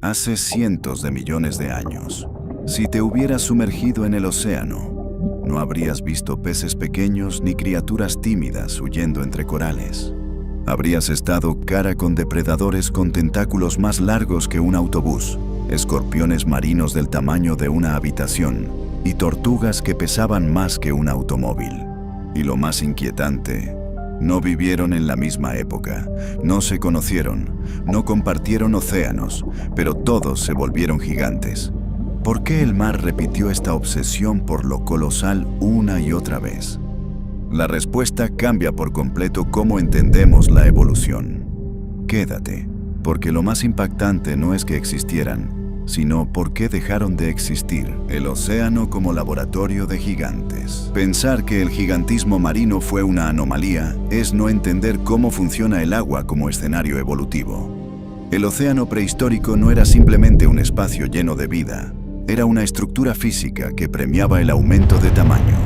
Hace cientos de millones de años, si te hubieras sumergido en el océano, no habrías visto peces pequeños ni criaturas tímidas huyendo entre corales. Habrías estado cara con depredadores con tentáculos más largos que un autobús, escorpiones marinos del tamaño de una habitación y tortugas que pesaban más que un automóvil. Y lo más inquietante, no vivieron en la misma época, no se conocieron, no compartieron océanos, pero todos se volvieron gigantes. ¿Por qué el mar repitió esta obsesión por lo colosal una y otra vez? La respuesta cambia por completo cómo entendemos la evolución. Quédate, porque lo más impactante no es que existieran, sino por qué dejaron de existir. El océano como laboratorio de gigantes. Pensar que el gigantismo marino fue una anomalía es no entender cómo funciona el agua como escenario evolutivo. El océano prehistórico no era simplemente un espacio lleno de vida, era una estructura física que premiaba el aumento de tamaño.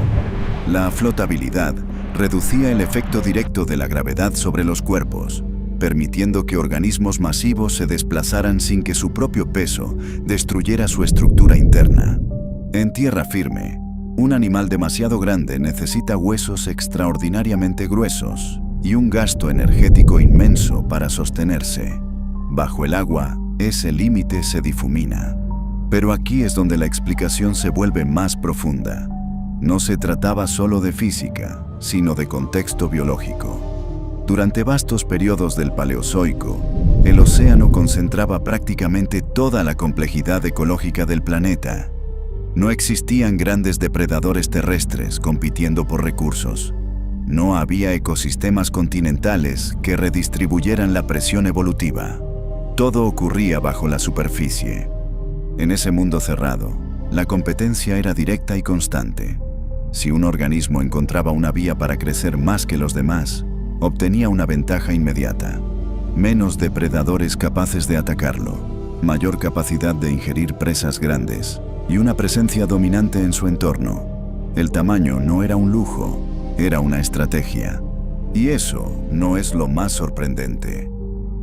La flotabilidad reducía el efecto directo de la gravedad sobre los cuerpos, permitiendo que organismos masivos se desplazaran sin que su propio peso destruyera su estructura interna. En tierra firme, un animal demasiado grande necesita huesos extraordinariamente gruesos y un gasto energético inmenso para sostenerse. Bajo el agua, ese límite se difumina. Pero aquí es donde la explicación se vuelve más profunda. No se trataba solo de física, sino de contexto biológico. Durante vastos periodos del Paleozoico, el océano concentraba prácticamente toda la complejidad ecológica del planeta. No existían grandes depredadores terrestres compitiendo por recursos. No había ecosistemas continentales que redistribuyeran la presión evolutiva. Todo ocurría bajo la superficie. En ese mundo cerrado, la competencia era directa y constante. Si un organismo encontraba una vía para crecer más que los demás, obtenía una ventaja inmediata. Menos depredadores capaces de atacarlo, mayor capacidad de ingerir presas grandes y una presencia dominante en su entorno. El tamaño no era un lujo, era una estrategia. Y eso no es lo más sorprendente.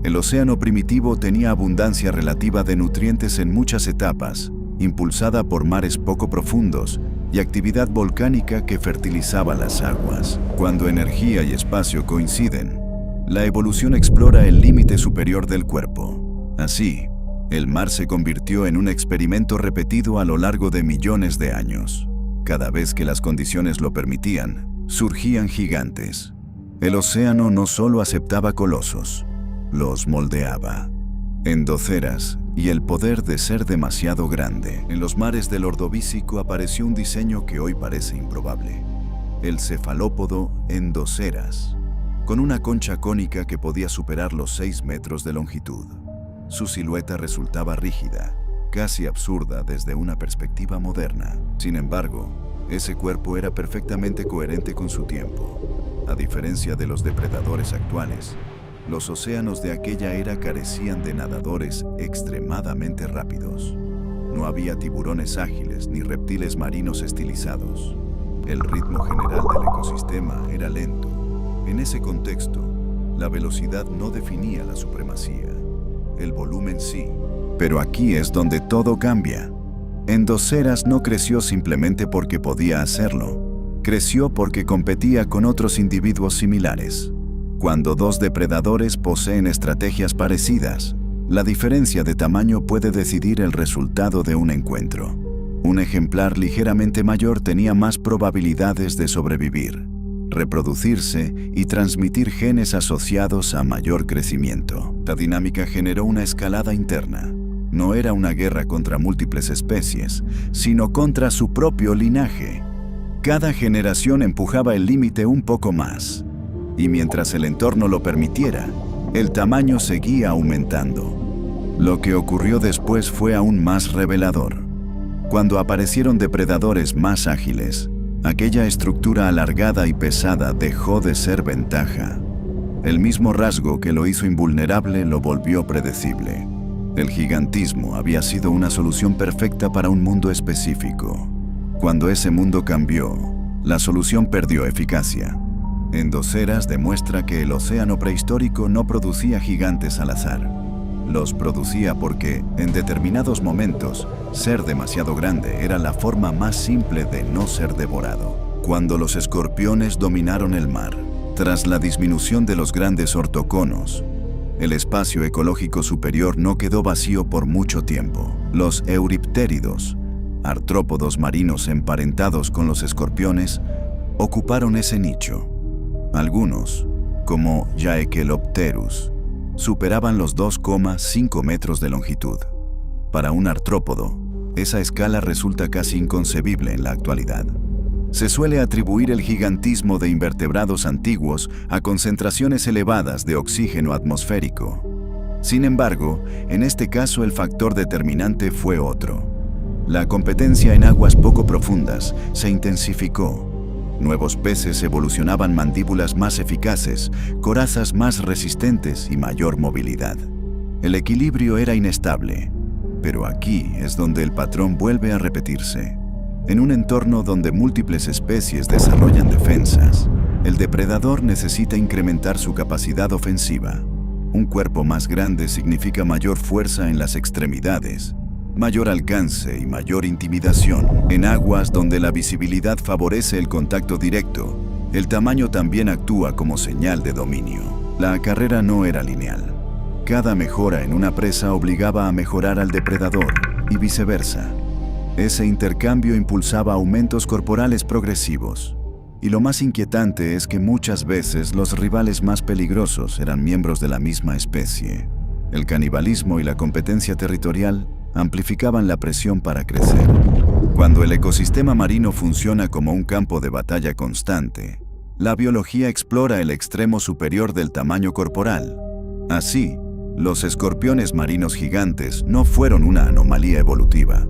El océano primitivo tenía abundancia relativa de nutrientes en muchas etapas, impulsada por mares poco profundos y actividad volcánica que fertilizaba las aguas. Cuando energía y espacio coinciden, la evolución explora el límite superior del cuerpo. Así, el mar se convirtió en un experimento repetido a lo largo de millones de años. Cada vez que las condiciones lo permitían, surgían gigantes. El océano no solo aceptaba colosos, los moldeaba. Endoceras y el poder de ser demasiado grande. En los mares del Ordovícico apareció un diseño que hoy parece improbable. El cefalópodo Endoceras, con una concha cónica que podía superar los 6 metros de longitud. Su silueta resultaba rígida, casi absurda desde una perspectiva moderna. Sin embargo, ese cuerpo era perfectamente coherente con su tiempo. A diferencia de los depredadores actuales, los océanos de aquella era carecían de nadadores extremadamente rápidos. No había tiburones ágiles ni reptiles marinos estilizados. El ritmo general del ecosistema era lento. En ese contexto, la velocidad no definía la supremacía. El volumen sí. Pero aquí es donde todo cambia. Endoceras no creció simplemente porque podía hacerlo. Creció porque competía con otros individuos similares. Cuando dos depredadores poseen estrategias parecidas, la diferencia de tamaño puede decidir el resultado de un encuentro. Un ejemplar ligeramente mayor tenía más probabilidades de sobrevivir, reproducirse y transmitir genes asociados a mayor crecimiento. La dinámica generó una escalada interna. No era una guerra contra múltiples especies, sino contra su propio linaje. Cada generación empujaba el límite un poco más. Y mientras el entorno lo permitiera, el tamaño seguía aumentando. Lo que ocurrió después fue aún más revelador. Cuando aparecieron depredadores más ágiles, aquella estructura alargada y pesada dejó de ser ventaja. El mismo rasgo que lo hizo invulnerable lo volvió predecible. El gigantismo había sido una solución perfecta para un mundo específico. Cuando ese mundo cambió, la solución perdió eficacia. Endoceras demuestra que el océano prehistórico no producía gigantes al azar. Los producía porque, en determinados momentos, ser demasiado grande era la forma más simple de no ser devorado. Cuando los escorpiones dominaron el mar, tras la disminución de los grandes ortoconos, el espacio ecológico superior no quedó vacío por mucho tiempo. Los euriptéridos, artrópodos marinos emparentados con los escorpiones, ocuparon ese nicho. Algunos, como Jaekelopterus, superaban los 2,5 metros de longitud. Para un artrópodo, esa escala resulta casi inconcebible en la actualidad. Se suele atribuir el gigantismo de invertebrados antiguos a concentraciones elevadas de oxígeno atmosférico. Sin embargo, en este caso el factor determinante fue otro. La competencia en aguas poco profundas se intensificó. Nuevos peces evolucionaban mandíbulas más eficaces, corazas más resistentes y mayor movilidad. El equilibrio era inestable, pero aquí es donde el patrón vuelve a repetirse. En un entorno donde múltiples especies desarrollan defensas, el depredador necesita incrementar su capacidad ofensiva. Un cuerpo más grande significa mayor fuerza en las extremidades, mayor alcance y mayor intimidación. En aguas donde la visibilidad favorece el contacto directo, el tamaño también actúa como señal de dominio. La carrera no era lineal. Cada mejora en una presa obligaba a mejorar al depredador y viceversa. Ese intercambio impulsaba aumentos corporales progresivos. Y lo más inquietante es que muchas veces los rivales más peligrosos eran miembros de la misma especie. El canibalismo y la competencia territorial amplificaban la presión para crecer. Cuando el ecosistema marino funciona como un campo de batalla constante, la biología explora el extremo superior del tamaño corporal. Así, los escorpiones marinos gigantes no fueron una anomalía evolutiva.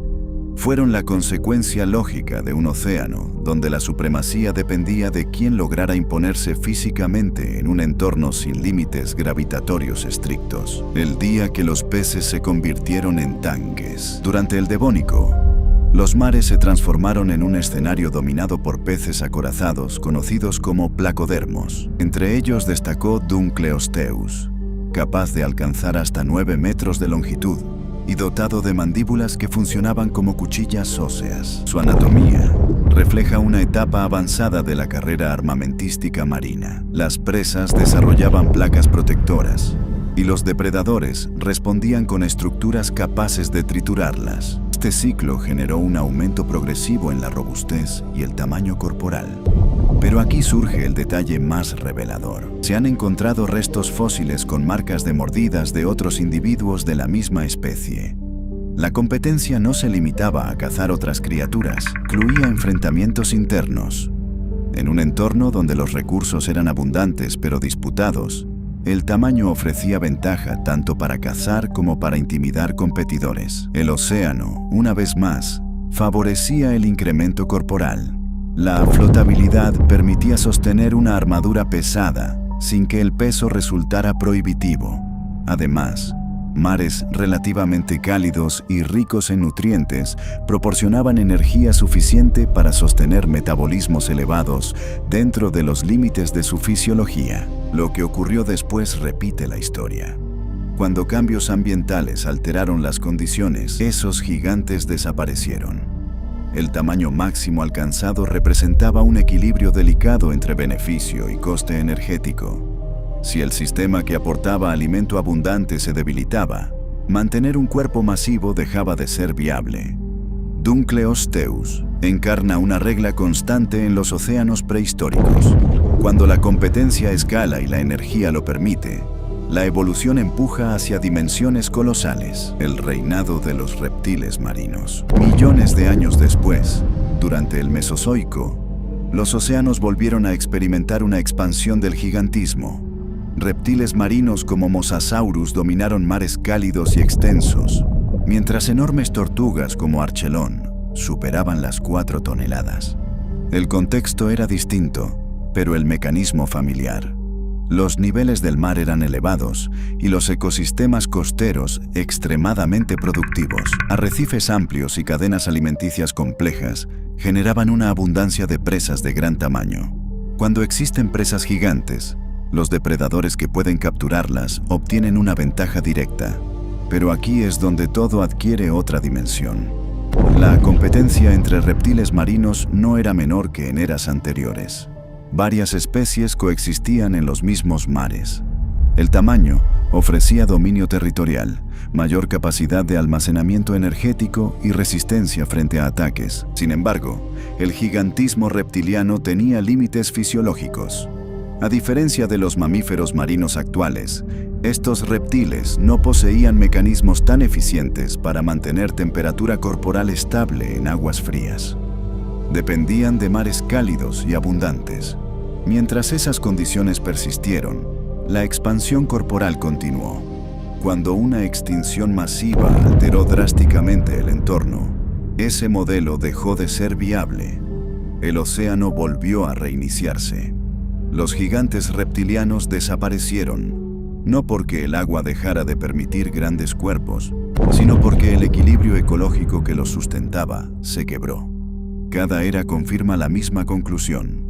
Fueron la consecuencia lógica de un océano donde la supremacía dependía de quién lograra imponerse físicamente en un entorno sin límites gravitatorios estrictos. El día que los peces se convirtieron en tanques. Durante el Devónico, los mares se transformaron en un escenario dominado por peces acorazados conocidos como placodermos. Entre ellos destacó Dunkleosteus, capaz de alcanzar hasta 9 metros de longitud y dotado de mandíbulas que funcionaban como cuchillas óseas. Su anatomía refleja una etapa avanzada de la carrera armamentística marina. Las presas desarrollaban placas protectoras y los depredadores respondían con estructuras capaces de triturarlas. Este ciclo generó un aumento progresivo en la robustez y el tamaño corporal. Pero aquí surge el detalle más revelador. Se han encontrado restos fósiles con marcas de mordidas de otros individuos de la misma especie. La competencia no se limitaba a cazar otras criaturas, incluía enfrentamientos internos. En un entorno donde los recursos eran abundantes pero disputados, el tamaño ofrecía ventaja tanto para cazar como para intimidar competidores. El océano, una vez más, favorecía el incremento corporal. La flotabilidad permitía sostener una armadura pesada sin que el peso resultara prohibitivo. Además, mares relativamente cálidos y ricos en nutrientes proporcionaban energía suficiente para sostener metabolismos elevados dentro de los límites de su fisiología. Lo que ocurrió después repite la historia. Cuando cambios ambientales alteraron las condiciones, esos gigantes desaparecieron. El tamaño máximo alcanzado representaba un equilibrio delicado entre beneficio y coste energético. Si el sistema que aportaba alimento abundante se debilitaba, mantener un cuerpo masivo dejaba de ser viable. Dunkleosteus encarna una regla constante en los océanos prehistóricos. Cuando la competencia escala y la energía lo permite, la evolución empuja hacia dimensiones colosales. El reinado de los reptiles marinos. Millones de años después, durante el Mesozoico, los océanos volvieron a experimentar una expansión del gigantismo. Reptiles marinos como Mosasaurus dominaron mares cálidos y extensos, mientras enormes tortugas como Archelón superaban las 4 toneladas. El contexto era distinto, pero el mecanismo familiar. Los niveles del mar eran elevados y los ecosistemas costeros extremadamente productivos. Arrecifes amplios y cadenas alimenticias complejas generaban una abundancia de presas de gran tamaño. Cuando existen presas gigantes, los depredadores que pueden capturarlas obtienen una ventaja directa. Pero aquí es donde todo adquiere otra dimensión. La competencia entre reptiles marinos no era menor que en eras anteriores. Varias especies coexistían en los mismos mares. El tamaño ofrecía dominio territorial, mayor capacidad de almacenamiento energético y resistencia frente a ataques. Sin embargo, el gigantismo reptiliano tenía límites fisiológicos. A diferencia de los mamíferos marinos actuales, estos reptiles no poseían mecanismos tan eficientes para mantener temperatura corporal estable en aguas frías. Dependían de mares cálidos y abundantes. Mientras esas condiciones persistieron, la expansión corporal continuó. Cuando una extinción masiva alteró drásticamente el entorno, ese modelo dejó de ser viable. El océano volvió a reiniciarse. Los gigantes reptilianos desaparecieron, no porque el agua dejara de permitir grandes cuerpos, sino porque el equilibrio ecológico que los sustentaba se quebró. Cada era confirma la misma conclusión.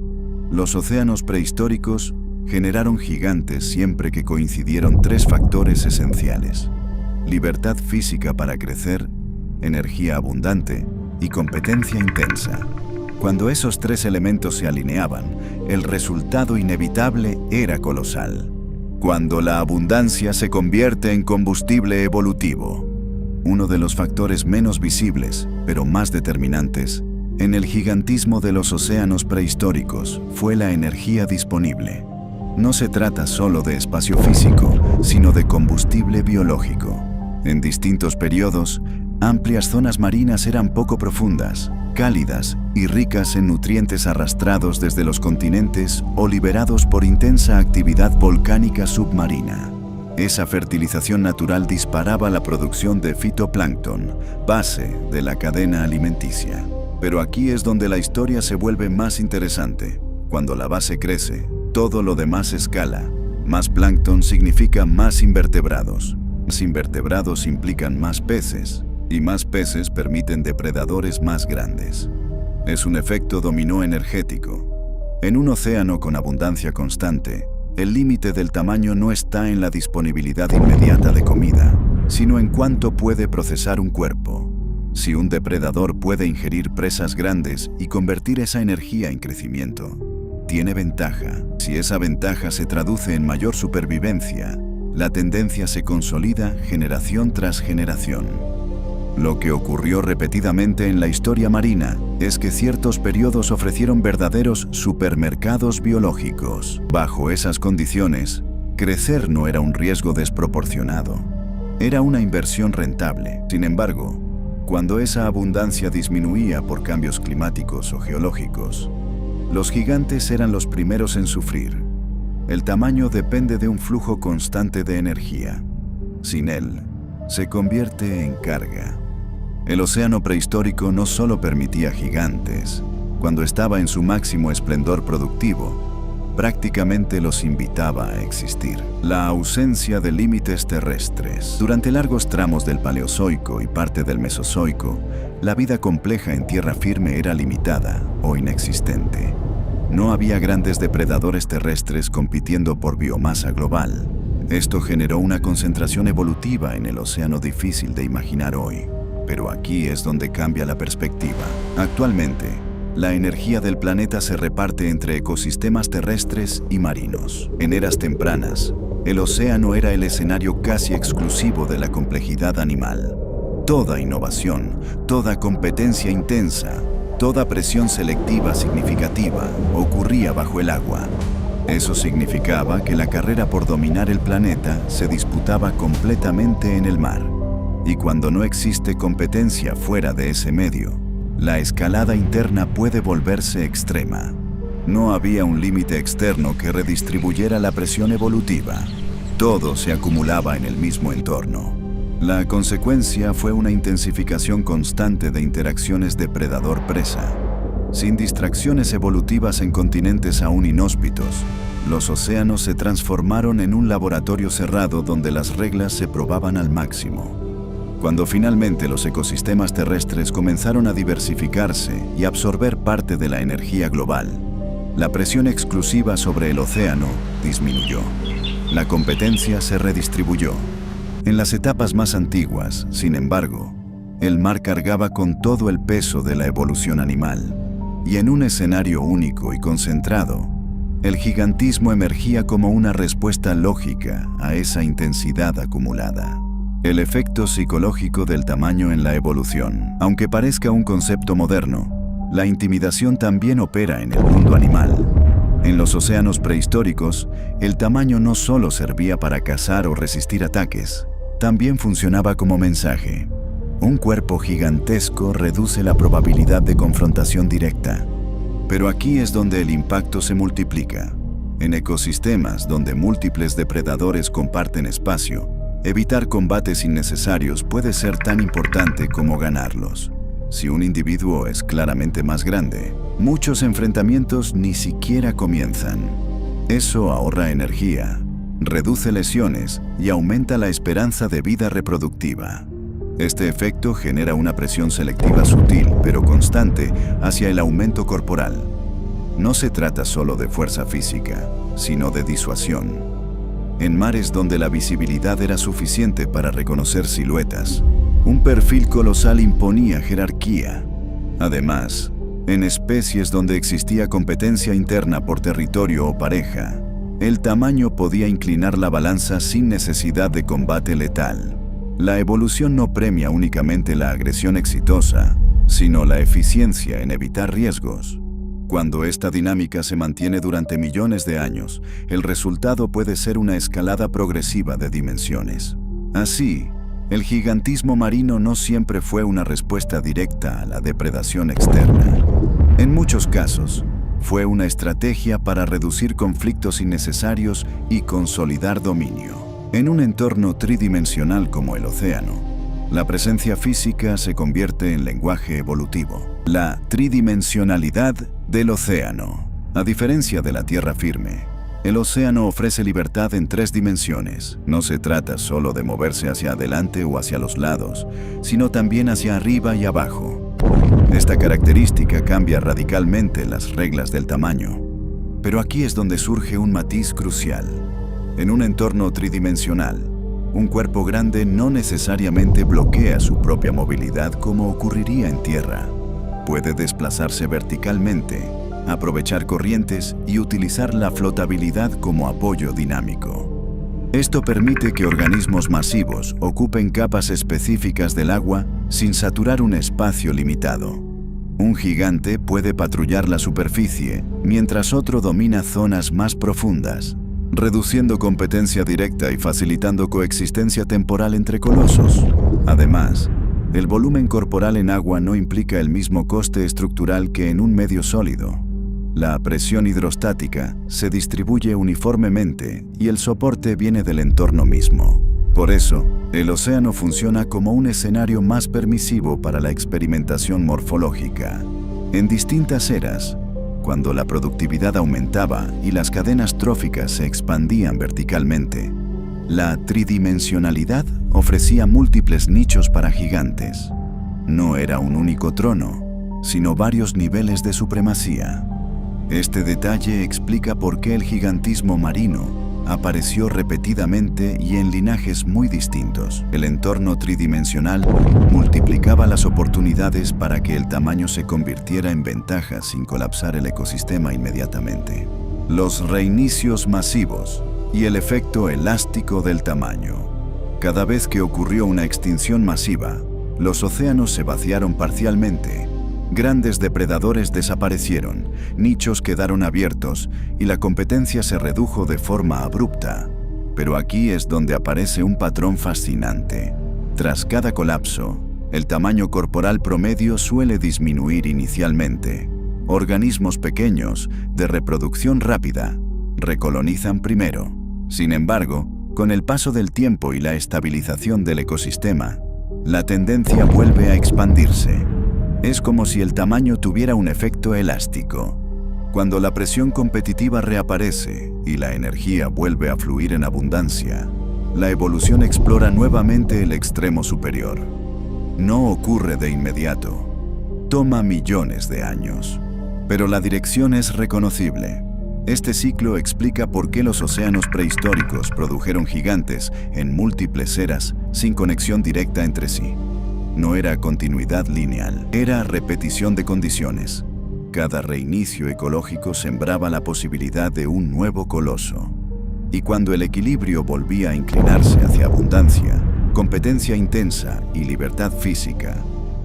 Los océanos prehistóricos generaron gigantes siempre que coincidieron tres factores esenciales: libertad física para crecer, energía abundante y competencia intensa. Cuando esos tres elementos se alineaban, el resultado inevitable era colosal. Cuando la abundancia se convierte en combustible evolutivo, uno de los factores menos visibles, pero más determinantes, en el gigantismo de los océanos prehistóricos fue la energía disponible. No se trata solo de espacio físico, sino de combustible biológico. En distintos periodos, amplias zonas marinas eran poco profundas, cálidas y ricas en nutrientes arrastrados desde los continentes o liberados por intensa actividad volcánica submarina. Esa fertilización natural disparaba la producción de fitoplancton, base de la cadena alimenticia. Pero aquí es donde la historia se vuelve más interesante. Cuando la base crece, todo lo demás escala. Más plancton significa más invertebrados. Más invertebrados implican más peces, y más peces permiten depredadores más grandes. Es un efecto dominó energético. En un océano con abundancia constante, el límite del tamaño no está en la disponibilidad inmediata de comida, sino en cuánto puede procesar un cuerpo. Si un depredador puede ingerir presas grandes y convertir esa energía en crecimiento, tiene ventaja. Si esa ventaja se traduce en mayor supervivencia, la tendencia se consolida generación tras generación. Lo que ocurrió repetidamente en la historia marina es que ciertos periodos ofrecieron verdaderos supermercados biológicos. Bajo esas condiciones, crecer no era un riesgo desproporcionado. Era una inversión rentable. Sin embargo, cuando esa abundancia disminuía por cambios climáticos o geológicos, los gigantes eran los primeros en sufrir. El tamaño depende de un flujo constante de energía. Sin él, se convierte en carga. El océano prehistórico no solo permitía gigantes. Cuando estaba en su máximo esplendor productivo, prácticamente los invitaba a existir. La ausencia de límites terrestres. Durante largos tramos del Paleozoico y parte del Mesozoico, la vida compleja en tierra firme era limitada o inexistente. No había grandes depredadores terrestres compitiendo por biomasa global. Esto generó una concentración evolutiva en el océano difícil de imaginar hoy. Pero aquí es donde cambia la perspectiva. Actualmente, la energía del planeta se reparte entre ecosistemas terrestres y marinos. En eras tempranas, el océano era el escenario casi exclusivo de la complejidad animal. Toda innovación, toda competencia intensa, toda presión selectiva significativa ocurría bajo el agua. Eso significaba que la carrera por dominar el planeta se disputaba completamente en el mar. Y cuando no existe competencia fuera de ese medio, la escalada interna puede volverse extrema. No había un límite externo que redistribuyera la presión evolutiva. Todo se acumulaba en el mismo entorno. La consecuencia fue una intensificación constante de interacciones depredador-presa. Sin distracciones evolutivas en continentes aún inhóspitos, los océanos se transformaron en un laboratorio cerrado donde las reglas se probaban al máximo. Cuando finalmente los ecosistemas terrestres comenzaron a diversificarse y absorber parte de la energía global, la presión exclusiva sobre el océano disminuyó. La competencia se redistribuyó. En las etapas más antiguas, sin embargo, el mar cargaba con todo el peso de la evolución animal, y en un escenario único y concentrado, el gigantismo emergía como una respuesta lógica a esa intensidad acumulada. El efecto psicológico del tamaño en la evolución. Aunque parezca un concepto moderno, la intimidación también opera en el mundo animal. En los océanos prehistóricos, el tamaño no solo servía para cazar o resistir ataques, también funcionaba como mensaje. Un cuerpo gigantesco reduce la probabilidad de confrontación directa. Pero aquí es donde el impacto se multiplica. En ecosistemas donde múltiples depredadores comparten espacio, evitar combates innecesarios puede ser tan importante como ganarlos. Si un individuo es claramente más grande, muchos enfrentamientos ni siquiera comienzan. Eso ahorra energía, reduce lesiones y aumenta la esperanza de vida reproductiva. Este efecto genera una presión selectiva sutil pero constante hacia el aumento corporal. No se trata solo de fuerza física, sino de disuasión. En mares donde la visibilidad era suficiente para reconocer siluetas, un perfil colosal imponía jerarquía. Además, en especies donde existía competencia interna por territorio o pareja, el tamaño podía inclinar la balanza sin necesidad de combate letal. La evolución no premia únicamente la agresión exitosa, sino la eficiencia en evitar riesgos. Cuando esta dinámica se mantiene durante millones de años, el resultado puede ser una escalada progresiva de dimensiones. Así, el gigantismo marino no siempre fue una respuesta directa a la depredación externa. En muchos casos, fue una estrategia para reducir conflictos innecesarios y consolidar dominio. En un entorno tridimensional como el océano, la presencia física se convierte en lenguaje evolutivo. La tridimensionalidad del océano. A diferencia de la tierra firme, el océano ofrece libertad en 3 dimensiones. No se trata solo de moverse hacia adelante o hacia los lados, sino también hacia arriba y abajo. Esta característica cambia radicalmente las reglas del tamaño. Pero aquí es donde surge un matiz crucial. En un entorno tridimensional, un cuerpo grande no necesariamente bloquea su propia movilidad como ocurriría en tierra. Puede desplazarse verticalmente, aprovechar corrientes y utilizar la flotabilidad como apoyo dinámico. Esto permite que organismos masivos ocupen capas específicas del agua sin saturar un espacio limitado. Un gigante puede patrullar la superficie, mientras otro domina zonas más profundas, reduciendo competencia directa y facilitando coexistencia temporal entre colosos. Además, el volumen corporal en agua no implica el mismo coste estructural que en un medio sólido. La presión hidrostática se distribuye uniformemente y el soporte viene del entorno mismo. Por eso, el océano funciona como un escenario más permisivo para la experimentación morfológica. En distintas eras, cuando la productividad aumentaba y las cadenas tróficas se expandían verticalmente, la tridimensionalidad ofrecía múltiples nichos para gigantes. No era un único trono, sino varios niveles de supremacía. Este detalle explica por qué el gigantismo marino apareció repetidamente y en linajes muy distintos. El entorno tridimensional multiplicaba las oportunidades para que el tamaño se convirtiera en ventaja sin colapsar el ecosistema inmediatamente. Los reinicios masivos y el efecto elástico del tamaño. Cada vez que ocurrió una extinción masiva, los océanos se vaciaron parcialmente. Grandes depredadores desaparecieron, nichos quedaron abiertos y la competencia se redujo de forma abrupta. Pero aquí es donde aparece un patrón fascinante. Tras cada colapso, el tamaño corporal promedio suele disminuir inicialmente. Organismos pequeños, de reproducción rápida, recolonizan primero. Sin embargo, con el paso del tiempo y la estabilización del ecosistema, la tendencia vuelve a expandirse. Es como si el tamaño tuviera un efecto elástico. Cuando la presión competitiva reaparece y la energía vuelve a fluir en abundancia, la evolución explora nuevamente el extremo superior. No ocurre de inmediato. Toma millones de años. Pero la dirección es reconocible. Este ciclo explica por qué los océanos prehistóricos produjeron gigantes en múltiples eras sin conexión directa entre sí. No era continuidad lineal, era repetición de condiciones. Cada reinicio ecológico sembraba la posibilidad de un nuevo coloso. Y cuando el equilibrio volvía a inclinarse hacia abundancia, competencia intensa y libertad física,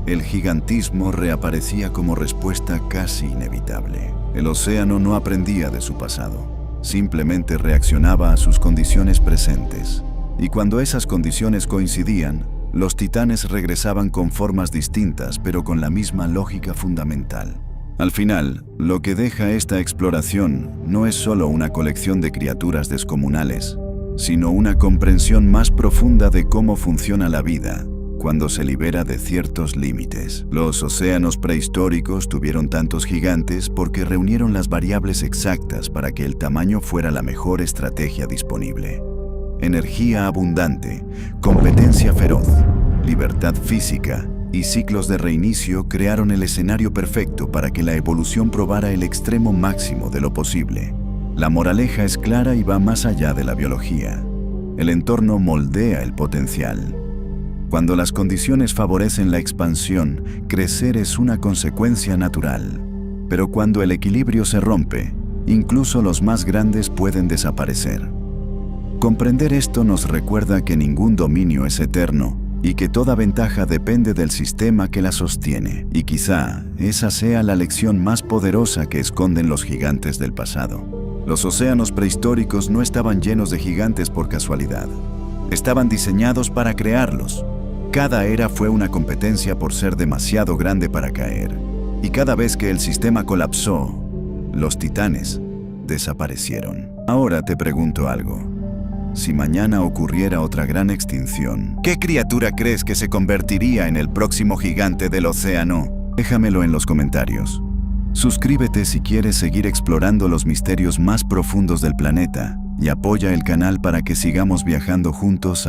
el gigantismo reaparecía como respuesta casi inevitable. El océano no aprendía de su pasado, simplemente reaccionaba a sus condiciones presentes. Y cuando esas condiciones coincidían, los titanes regresaban con formas distintas, pero con la misma lógica fundamental. Al final, lo que deja esta exploración no es solo una colección de criaturas descomunales, sino una comprensión más profunda de cómo funciona la vida cuando se libera de ciertos límites. Los océanos prehistóricos tuvieron tantos gigantes porque reunieron las variables exactas para que el tamaño fuera la mejor estrategia disponible. Energía abundante, competencia feroz, libertad física y ciclos de reinicio crearon el escenario perfecto para que la evolución probara el extremo máximo de lo posible. La moraleja es clara y va más allá de la biología. El entorno moldea el potencial. Cuando las condiciones favorecen la expansión, crecer es una consecuencia natural. Pero cuando el equilibrio se rompe, incluso los más grandes pueden desaparecer. Comprender esto nos recuerda que ningún dominio es eterno y que toda ventaja depende del sistema que la sostiene. Y quizá esa sea la lección más poderosa que esconden los gigantes del pasado. Los océanos prehistóricos no estaban llenos de gigantes por casualidad. Estaban diseñados para crearlos. Cada era fue una competencia por ser demasiado grande para caer. Y cada vez que el sistema colapsó, los titanes desaparecieron. Ahora te pregunto algo. Si mañana ocurriera otra gran extinción, ¿qué criatura crees que se convertiría en el próximo gigante del océano? Déjamelo en los comentarios. Suscríbete si quieres seguir explorando los misterios más profundos del planeta y apoya el canal para que sigamos viajando juntos a